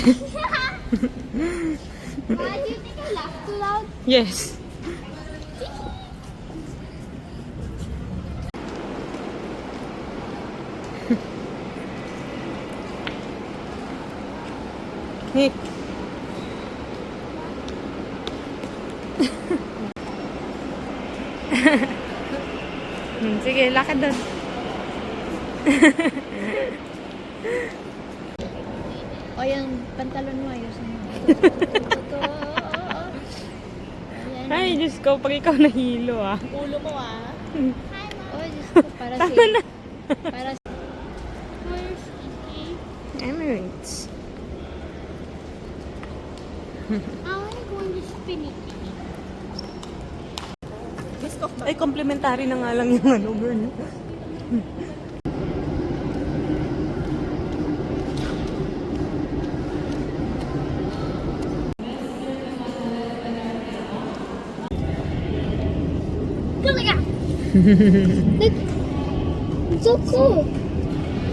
Why do you think I laughed too loud? Yes. Nick. Sige, lakad doon. O yung pantalon mo, ayusin mo. Ay, Diyos ko, pag ikaw nahilo ah. Ulo mo ah. Hi, Mom. Oh, Diyos ko, para Tama si... na. Para si... Where's Kiki? Emirates. I wanna go in the spinning. Ay, complimentary na nga lang yung ano, girl. Look! It's so cool.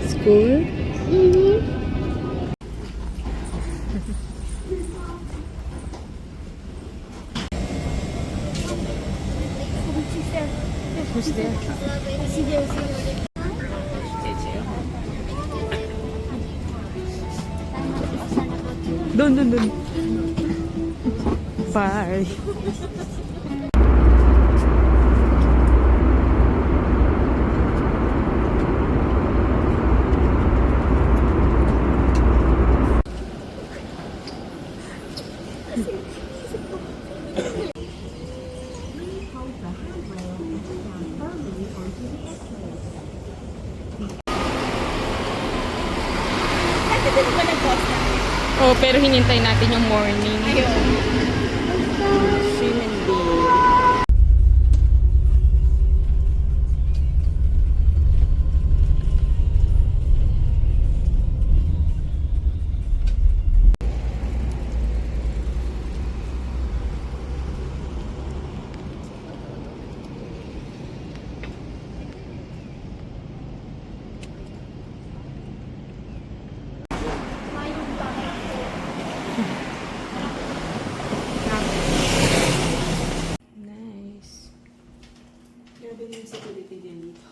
School? Mm-hmm. Who's there? Doon, doon, doon. Bye. Oh, pero hinintay natin yung morning. Swim and bathe. Nice. Grabe yung security din dito.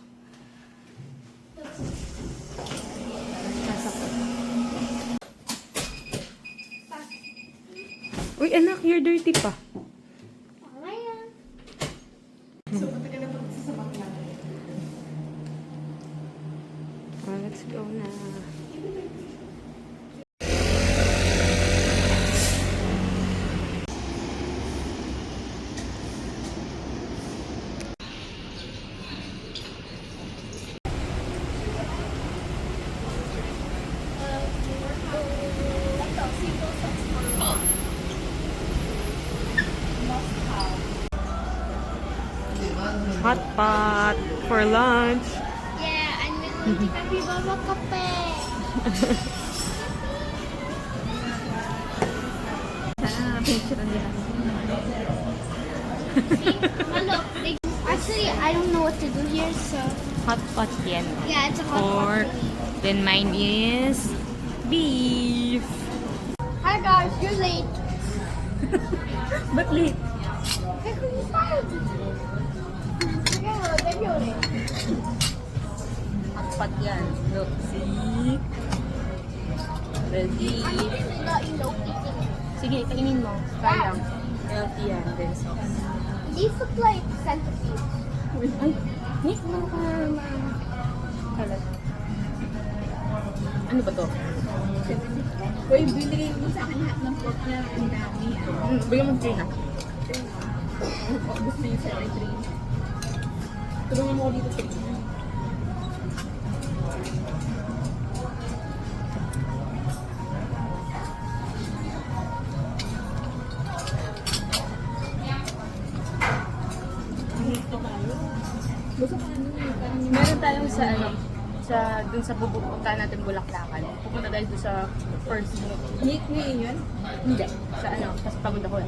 Uy, anak, you're dirty pa. So, punta ka na pag sa bakla. Oh, let's go na. Hot pot for lunch. Yeah, and we're going to Happy Baba Kape. Look, actually, I don't know what to do here, so... Hot pot yan. Yeah, it's a hot Pork. pot. Then mine is beef. Hi guys, you're late. Ba't late? Hot pot yan. Look, see? Ready? Sige, kainin mo. Try lang. Healthy yan. Then sauce. These look like centipedes. Ay, Nick, kalat. Ano ba to? Uy, binigay mo sa akin lahat ng pork niya. Ang dami. Bigyan mo 3 na. Gusto niyo sa 3. Tulungan mo ko dito sa Meron tayong sa ano, sa dun sa pupunta natin Bulaklakan. Pupunta tayo dun sa first Meat ngayon yun? Hindi. Sa ano, kasi pagod ako.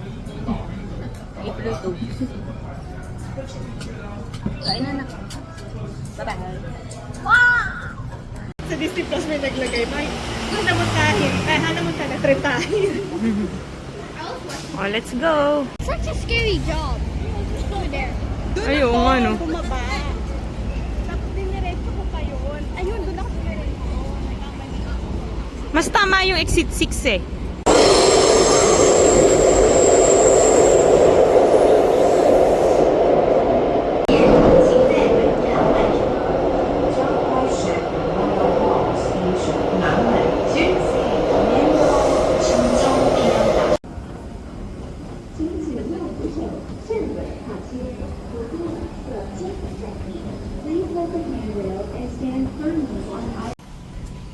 April 2. Kain na na. Bye-bye. Sa Disney Plus may naglagay, Mike. Oh, let's go. Such a scary job. Over there. Ay, oo nga, no? Bumaba. Tapos diniretso ko pa yun. Ayun, doon ako diniretso. Mas tama yung exit 6 eh.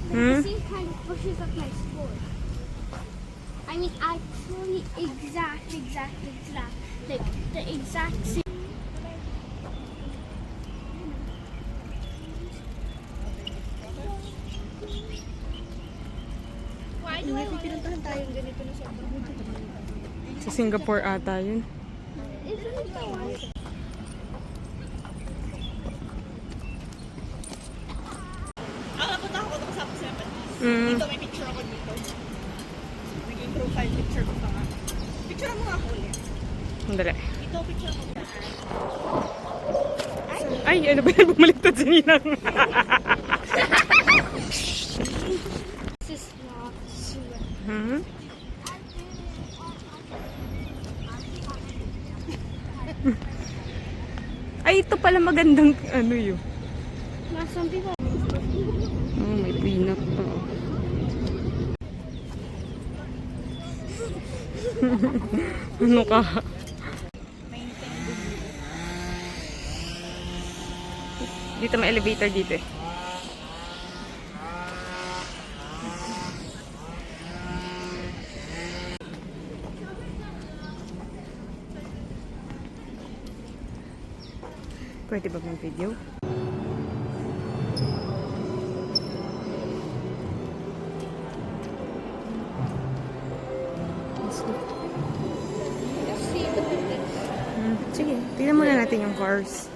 Hmm? Same kind of bushes of my school. I mean, actually, exact. Like, the exact same. Why do I want to... Pinuntahan tayong ganito na sa Sa Singapore ata yun. Isn't it the one? Ang napunta ako doon sa Seven. Mm. Dito may picture ako dito. Naging profile picture ko pa nga. Picture mo nga ako ulit. Sandali. Ito picture mo. Ay, ano ba yan? Bumaliktad si Ninang. This is not sweat. Hmm? Ay, ito pala magandang ano yun. Some people... Oh, may prenup pa. Oh. Ano ka? Dito may elevator dito eh. Pwede ba may video? Sige, tingnan muna natin yung cars.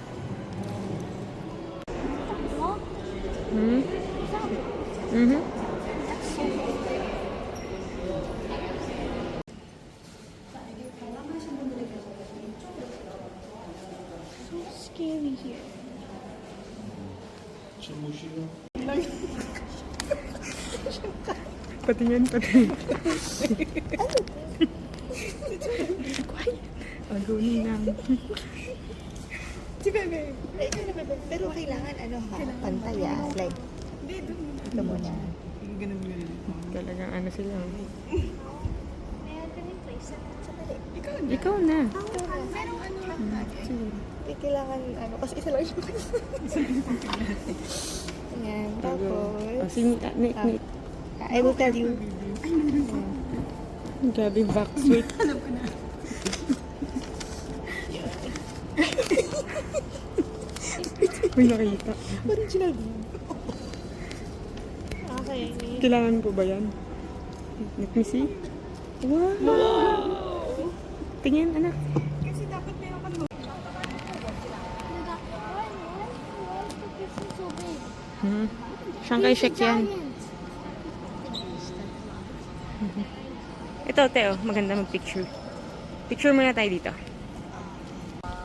Hmm? Mm-hmm. Scary here. Patingin, patingin. Agunin lang. Si Bebe. Ay, ikaw na Bebe. Pero kailangan ano ha? Pantay ah. Like, ito muna. Talagang ano sila. May opening place. Ikaw na. Merong ano ha? Hindi kailangan ano. Kasi isa lang siya. Ayan. Tapos. Si Nick. I will tell you. Gabi backswing. May nakita. Original. Okay. Kailangan ko ba yan? Let me see. Wow! Tingin, anak. Kasi dapat meron kang This is so big. Hmm. Shanghai Shek yan. Ito, Teo. Maganda mag-picture. Picture muna tayo dito.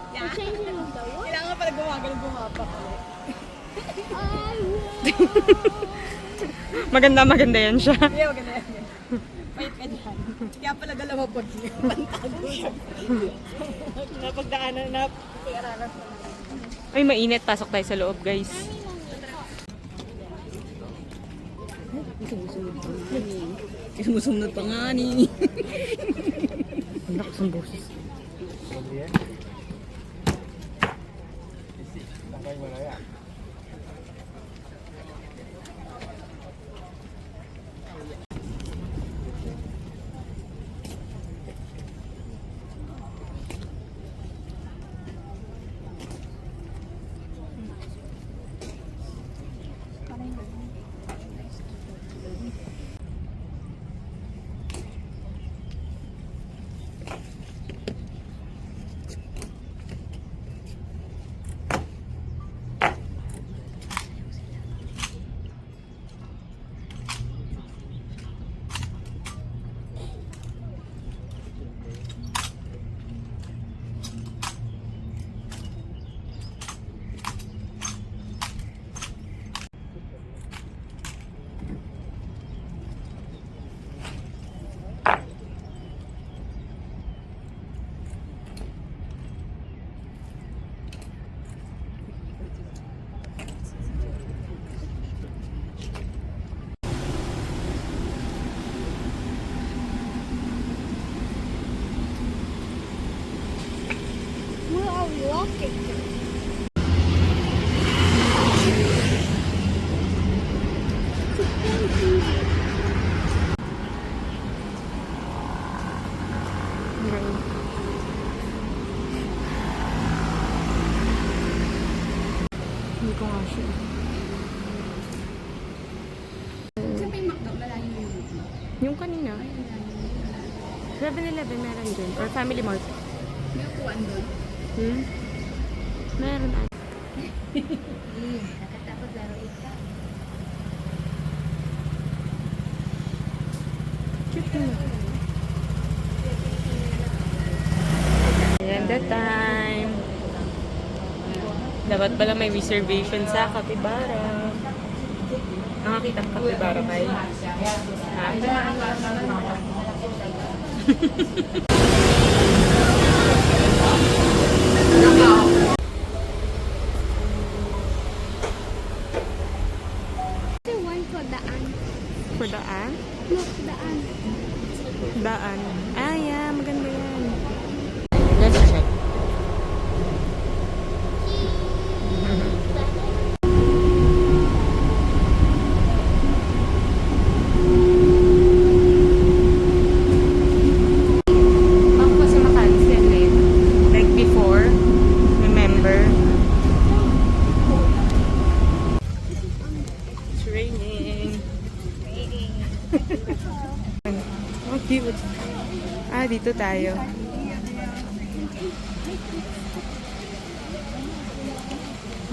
Kailangan pala gumapa ulit. Maganda yan siya. Hindi, maganda yan. Wait ka dyan. Kaya pala dalawa po siya. Napagdaanan na. Pag-aralan pa lang. Ay, mainit. Pasok tayo sa loob, guys. Sumusunod pa nga ni. Ang lakas ng boses. Yung kanina. 7-Eleven meron dun. Or Family Mart. May upuan doon. Hmm? Meron ah. Nakatakot laro ito. Cute naman. Ayan, that time. Dapat pala may reservation sa Capybara. Nakakita ang Capybara kayo? Ha? The one for daan. For daan? Look, daan. Daan. Ah, yeah. Maganda yan. Let's check. Ako kasi makancel eh. Like before. Remember? It's raining. Oh, cute. Ah, dito tayo.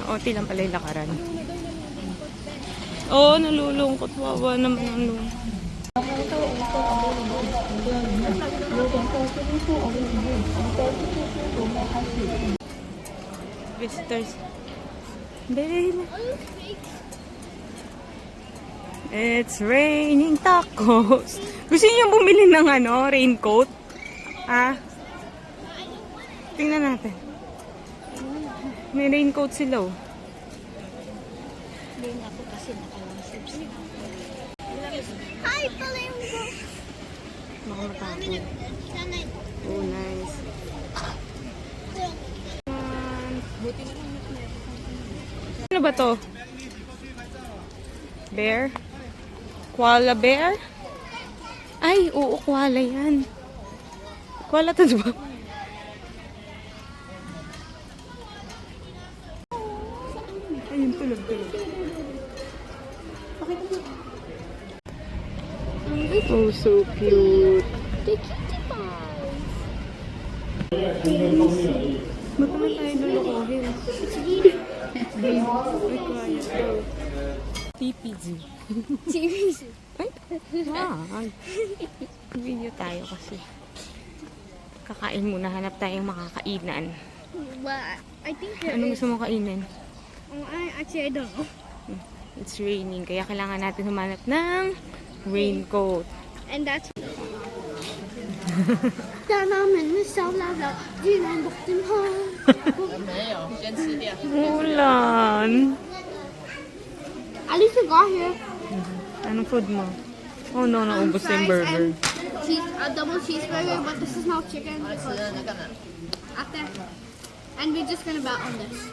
Naoti lang pala yung lakaran. Oo, nalulungkot. Wawa naman ang lung. Visitors. Babe. It's raining tacos. Gusto niyo bumili ng raincoat? Ah? Tingnan natin. May raincoat sila oh. Hindi nga ako kasi nakalasip. Hi, Palingo. Baka matakot. Oh, nice. Ano ba to? Bear? Koala bear? Ay, oo, koala yan. Koala to, diba? Ayun, tulog. Oh, so cute. The cutie pies. Ba't naman tayo lulukohin? It's really Ay, quiet daw. TPG. serious. Ay, ay. Video tayo kasi. Kakain muna, hanap tayong makakainan. Well, I think there Anong is. gusto mong kainin? Actually, I don't know. It's raining, kaya kailangan natin humanap ng raincoat. And that's. Dan namen med stavlar dina bukten har. Mulan! At least we got here. Anong food mo? Oh no, naubos na yung burger. A double cheeseburger, but this is not chicken. After. And we're just gonna bet on this.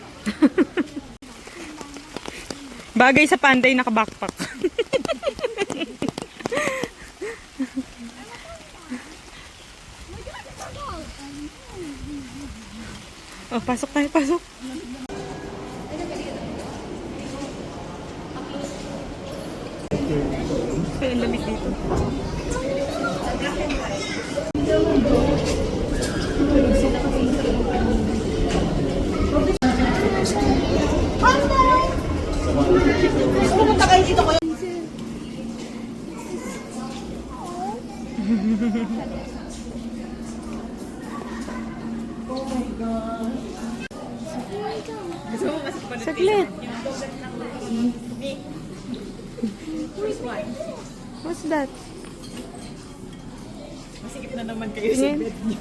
Bagay sa panday naka-backpack. Oh, pasok tayo, pasok. Ay, ang lamig dito. Pumunta kayo dito ko. Saglit. What's that? Masikip na naman kayo sa bed niyo.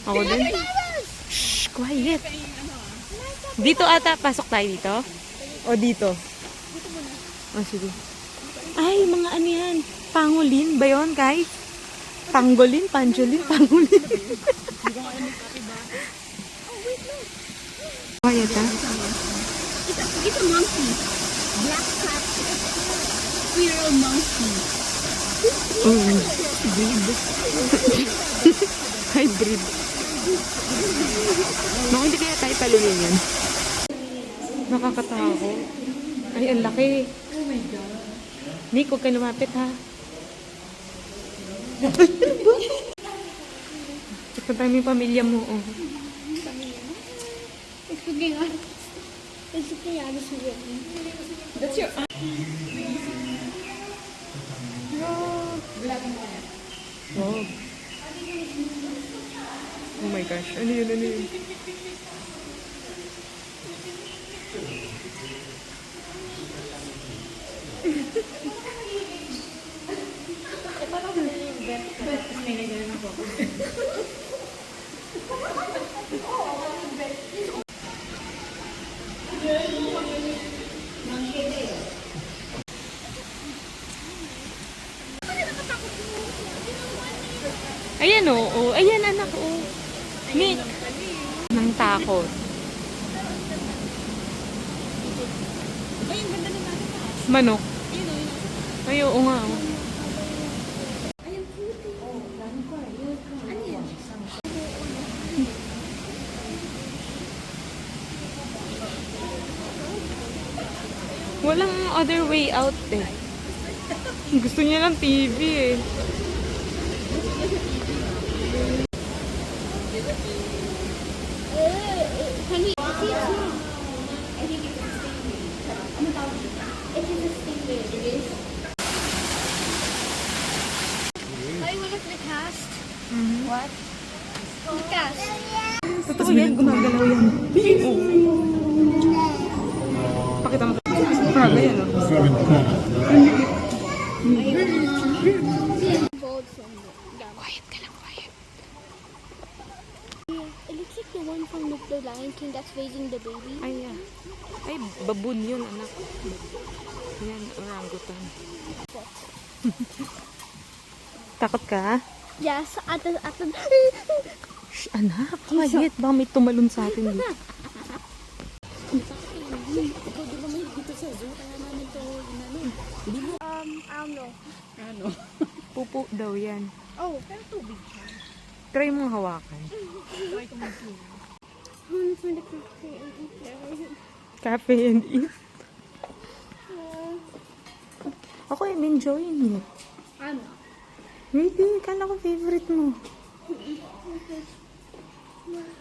Ako din. Shh, quiet. Dito ata, pasok tayo dito? O dito? Dito muna. O sige. Ay, mga ano yan? Pangolin ba yun, guys? Pangolin, pangolin. Quiet, ha? It's a monkey. Black cat. Squirrel monkey. Oh, hybrid. Baka hindi kaya tayo talunin yan. Nakakatakot. Ay, ang laki. Nick, huwag ka lumapit ha. Punta mo yung pamilya mo. Oh. It's cooking on. It's cooking on this way. That's your... Wow. Oh my gosh. Ano yun? Ano yun? Ayan o. Oh. Ayan anak o. Oh. Nick. Nang takot. Ay, ang ganda na natin. Manok. Ayun o, yun. Ay, oo nga. Oh. Walang other way out eh. Gusto niya lang TV eh. Honey, see it's not. I think it's a stingray. It is a stingray. It is. I want to the cast. What? The cast. Totoo yan, gumagalaw yan. Pakita mo. Praga yan oh. Bold from the Quiet ka lang, quiet. It looks like the one from the Lion King that's raising the baby. Ay, ay, baboon yun, anak. Yan, orangutan. Takot ka? Yes, at the Shh, anak, quiet. Baka may tumalon sa atin dito. I don't know. Ano? Pupo daw yan. Oh, Pero tubig siya. Try mong hawakan. Try ko mag-feel. I'm going to cafe and eat there. Cafe and eat. Ako, I'm enjoying it. I'm not. Really? Kala ko favorite mo.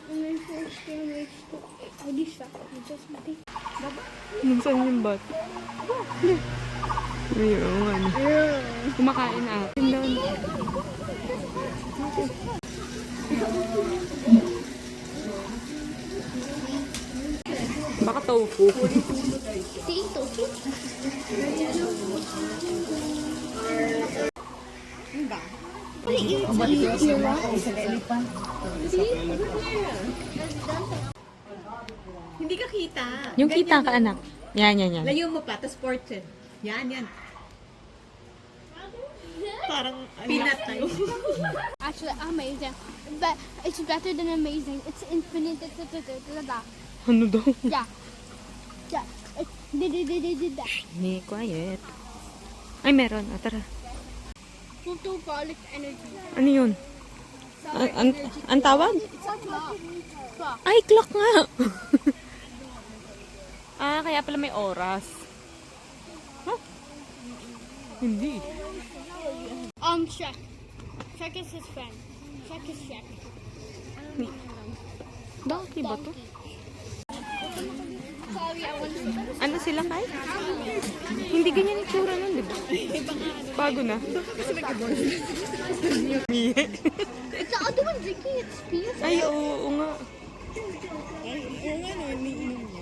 And then first game reached to I distracted just my thing. Minsan yung bat. Ayun, ano. Kumakain na ako. Baka tofu. Tito. Hindi ka kita. Yung kita ka, anak. Yan. Layo mo pa, tapos portrait. Yan. Parang peanut tayo. Actually, amazing. But it's better than amazing. It's infinite. Ano daw? Yeah. Yeah. Did that. Be quiet. Ay, meron. Tara. Photopolic energy. Ano yun? Ang tawag? It's a clock. Clock. Ay, clock nga. Kaya pala may oras. Huh? Hindi. Shrek. Shrek is his friend. Shrek is Shrek. Donkey ba to? Sorry, I want to. Ano sila kay? Hindi ganyan yung tsura nun, di ba? Bago na. It's the other one drinking its penis. Ay, oo nga.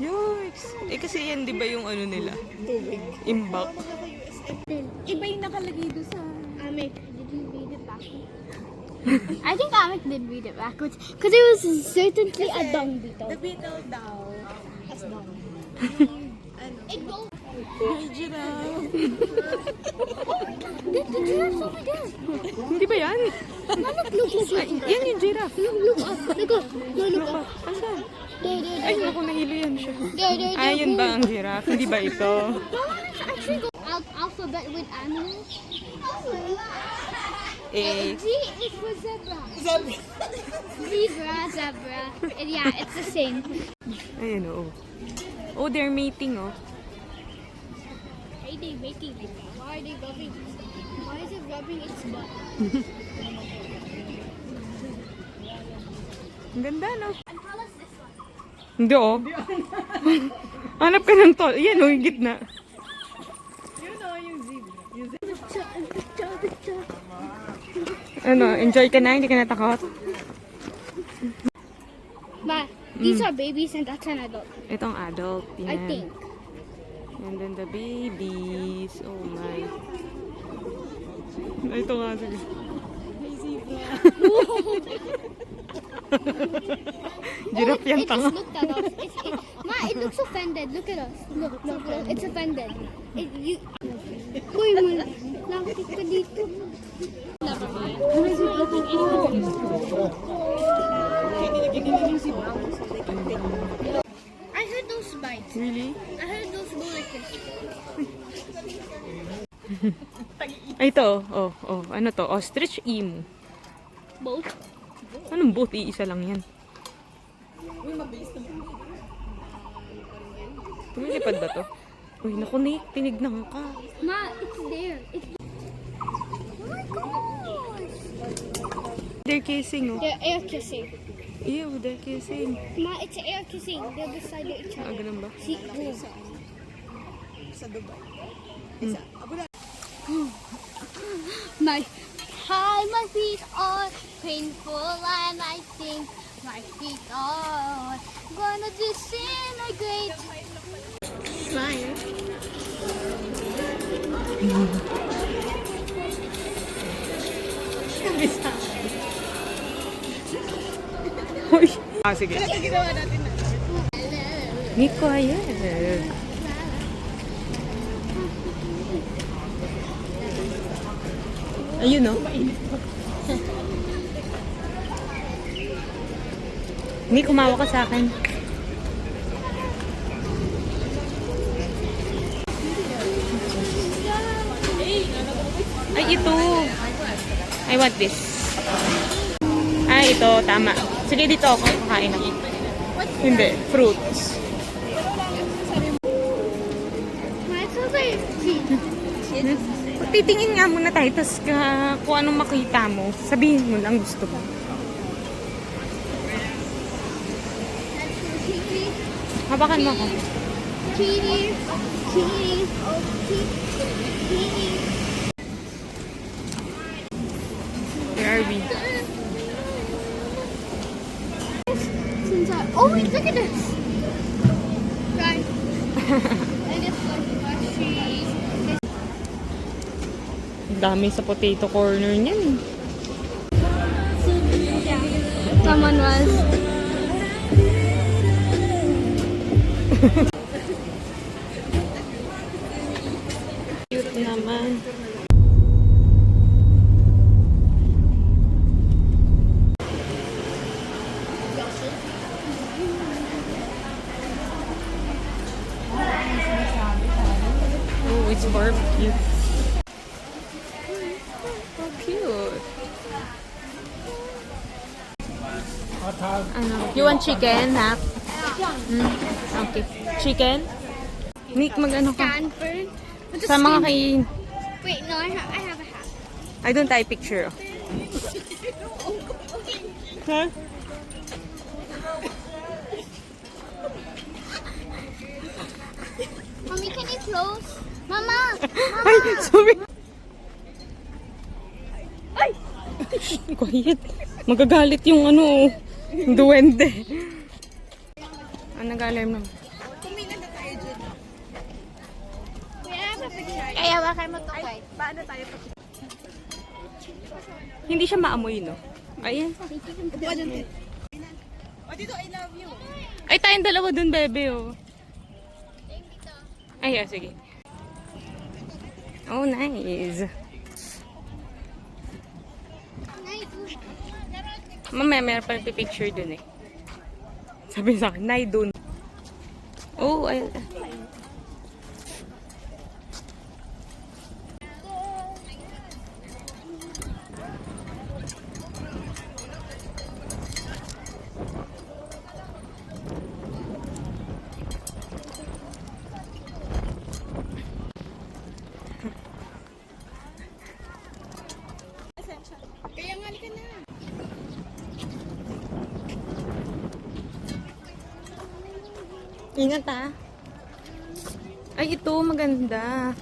Yikes. Kasi yan, di ba yung ano nila? Imbak. Iba yung nakalagay doon sa... Amek, did you read it backwards? I think Amek did read it backwards because it was certainly a dung beetle. The beetle daw. As daw. It goes. Ay, giraffe. The giraffe's over there. Hindi ba yan? Look. Ay, yan yung giraffe. Look up. Look up. Asan? There. Ay, naku, nahilo yan siya. There. Ay, yun ba ang giraffe? Hindi ba ito? No, it's actually go alphabet with animals. Eh, G is for zebra. Zebra. And yeah, it's the same. ayun, oo. Oh, they're mating, oh. Right? they making like that? Why are they rubbing? Why is it rubbing its butt? Ang ganda, no? And how is this one? Hindi, oh. Hanap ka ng tol. Yan, oh, yung gitna. Ano, enjoy ka na? Hindi ka natakot? Ma, these are babies and that's an adult. Itong adult. I Yan. think. And then the babies. Oh my. Ito nga, sige. Giraffe yan, It tanga. just looked at us. Ma, it looks offended. Look at us. Look. It's offended. Uy, nakakit ka dito. I heard those bites. Really? I heard those go like this. Ay, ito. Oh. Ano to? Ostrich emu. Both. Anong boat? Iisa lang yan. Tumilipad ba to? Uy, naku, Nick. Tinignan ka. Ma, it's there. Oh my gosh. They're kissing, oh. They're air kissing. Ew, they're kissing. Ma, it's air kissing. They're beside each Ah, other. ganun ba? See, go. Sa Dubai. My my feet are painful and I think my feet are gonna disintegrate. Slime. Uy. Ah, sige. Nick, quiet. Ayun, no? Nick, kumawa ka sa akin. Ay, ito. I want this. Ay, ito. Tama. Sige, dito ako kakain ako. Hindi. Fruits. My favorite teeth. Titingin nga muna tayo, tapos kung anong makita mo, sabihin mo lang gusto mo. Habakan mo ako. Kitty, kitty, oh kitty. Where are we? Oh wait, look at this. Guys. And it's like mushy. Ang dami sa potato corner niyan. Someone was. Cute naman. Oh, it's barbecue. Oh, cute. Ano? You want chicken, ha? Okay. Chicken? Nick, mag-ano ka? Stanford. Sa mga kay... Wait, no, I have a hat. I don't take picture. Huh? Mommy, can you close? Mama! Ay, sorry. Ay! Quiet. Magagalit yung ano, yung duwende. Ano nag-alarm na? Wait, I have a picture. Kaya bakit mo to kay? Paano tayo pa? Hindi siya maamoy, no? Ayan. Ay, tayong dalawa dun, bebe, oh. Ay, sige. Oh, nice. Mamaya, meron pa picture dun, eh. Sabi sa akin, Nay, dun. Oh, ay. Ingat ha. Ay, ito maganda.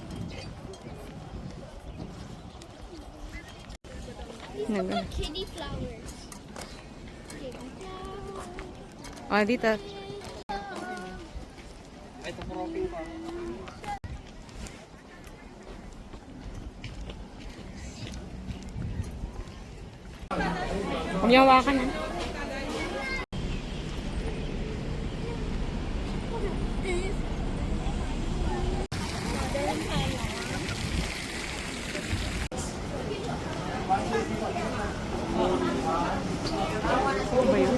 Look, kitty flowers. Kitty flowers. Oh, dito. Huwag niyo hawakan ha. Ano ba yun?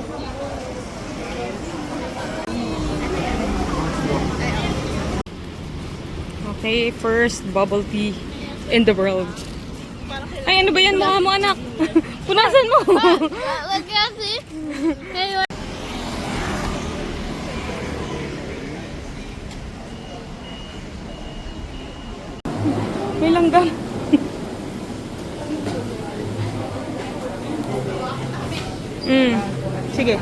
Okay, first bubble tea in the world. Ay, ano ba yan? Mukha mo, anak. Punasan mo. Look at it. Hey, May langgam. Sige.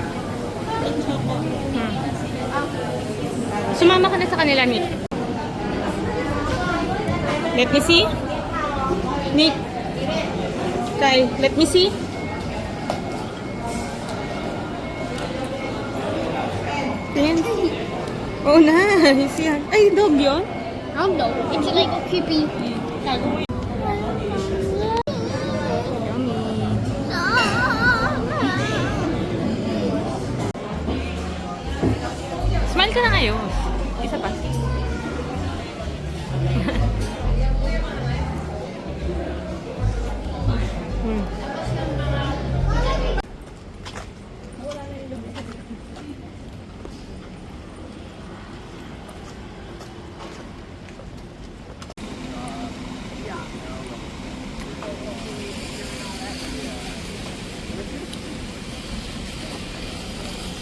Sumama ka na sa kanila, Nick. Let me see. Nick. Kai, let me see. Tingnan. Oh, nice. Yan. Ay, dog yun? I don't know. It's like a creepy. Smile ka na ngayon. Isa pa.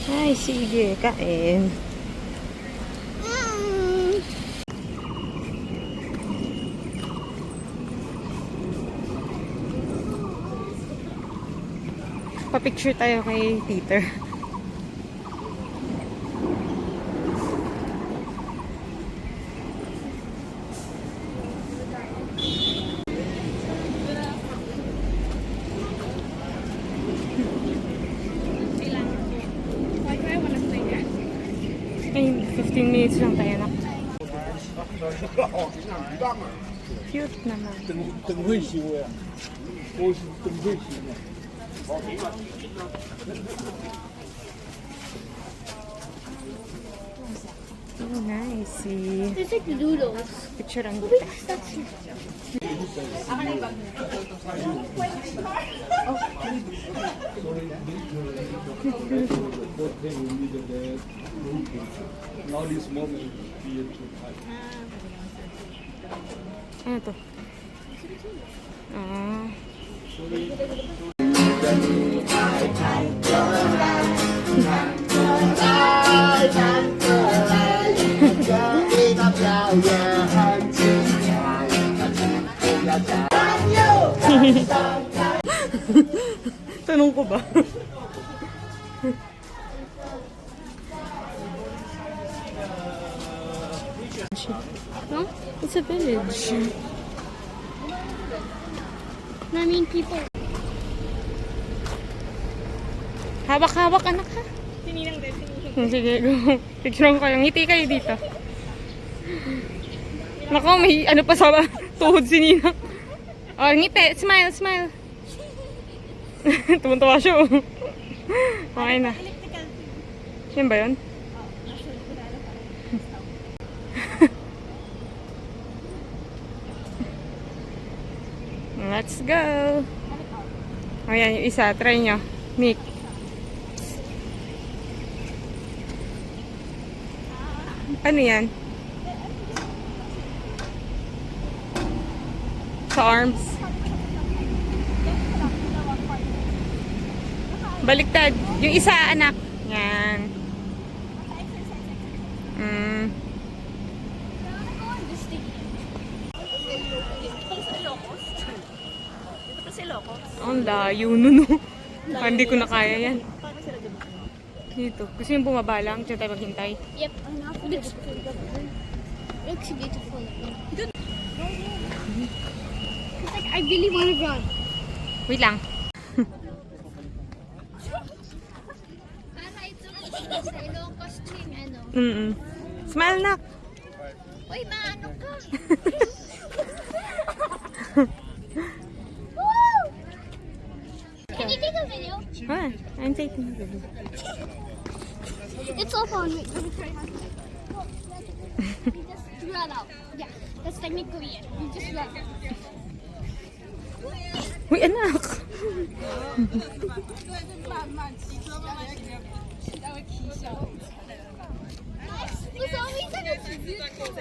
Ay, sige, kain. Pa-picture tayo kay Peter. Ay, 15 minutes lang tayo na. Cute naman. 等退休呀，我是等退休的。 Oh, nice. It's like noodles. Picture ang dito. Now this moment, be it Ano to? Ah. Tanong ko ba? Huh? It's a village. I mean, people. Hawak-hawak, anak ha? Sige, go. Picture ko kayo. Ngiti kayo dito. Nako, may ano pa sa tuhod si Ninang. Oh, ngiti. Smile, smile. Tumuntawa siya. Oh. Okay na. Yan ba yun? Let's go. O yan, yung isa. Try nyo. Nick. Ano yan? Sa arms. Baliktad. Yung isa, anak. Yan. Ang layo nun, no? Hindi ko na kaya yan. Dito. Gusto yung bumaba lang? Diyan tayo maghintay. Yep, enough. looks beautiful. It's like I really want to run. Wait lang. Para ito sa Ilocos Stream, ano? Smile na. Uy, maano ka? Woo! Can you take a video? Ah, I'm taking a video. It's so fun. Wait, let me try how to. You just run out. Yeah, that's technically it. You just run out. Uy, anak. For some reason, it's beautiful.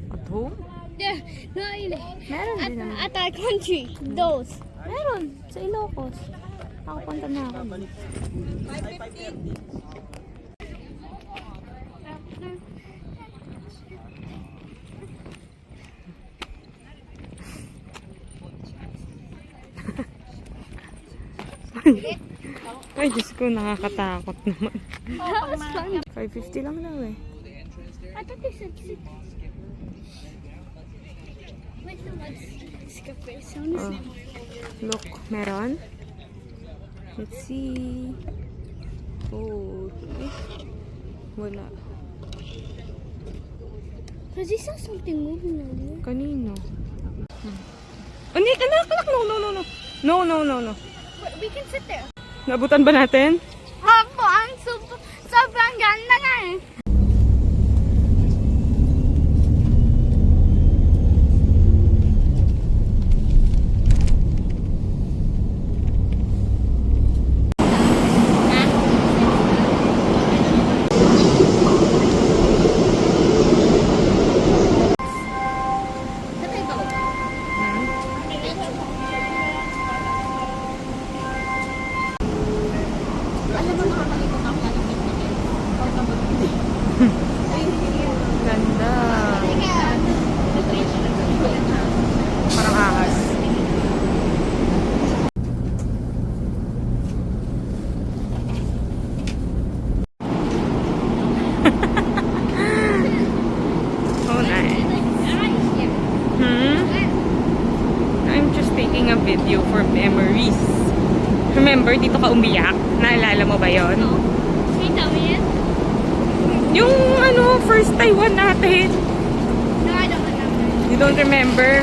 At home? Yeah, no, really. Meron din naman. At our country, those. Meron. Sa Ilocos. Nakapunta na ako. Ay, Diyos ko, nakakatakot naman. That was fun. 550 lang daw eh. I thought they said 6. Wait, no, it's Capriccio. Oh. Look, meron? Let's see. Oh, eh. Wala. Because he saw something moving earlier. Kanino? Anik, anak, anak! No, no, no, no. No, no, no, no. We can sit there. Nabutan ba natin? Opo, ang sobrang ganda nga eh. Ganda. Parang ahas. Oh, nice. I'm just taking a video for memories. Remember, dito ka umiyak? Naalala mo ba yon? Can you tell me it? Yung ano, first Taiwan natin. No, I don't remember. You don't remember?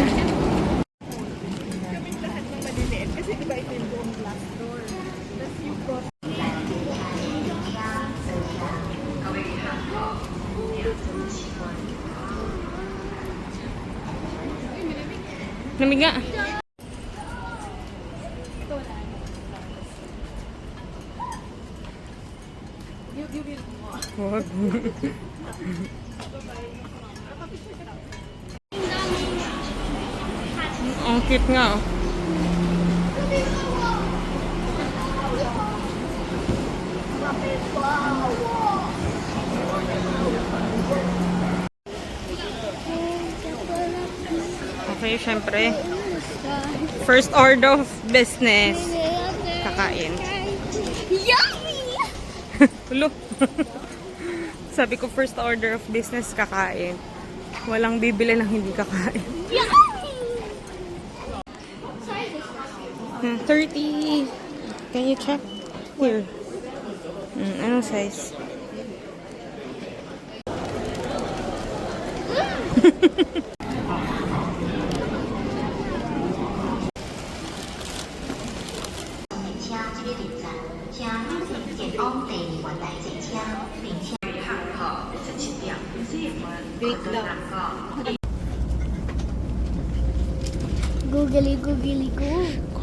Kasi diba ito yung buong glass door. Tapos yung cross. Namiga. Wag. Ang cute nga. Oh. Okay, syempre. First order of business. Kakain. Yummy! Ulo. Sabi ko first order of business kakain. Walang bibili ng hindi kakain. Yummy! 30. Can you check? Here. Anong size? Googly googly goo.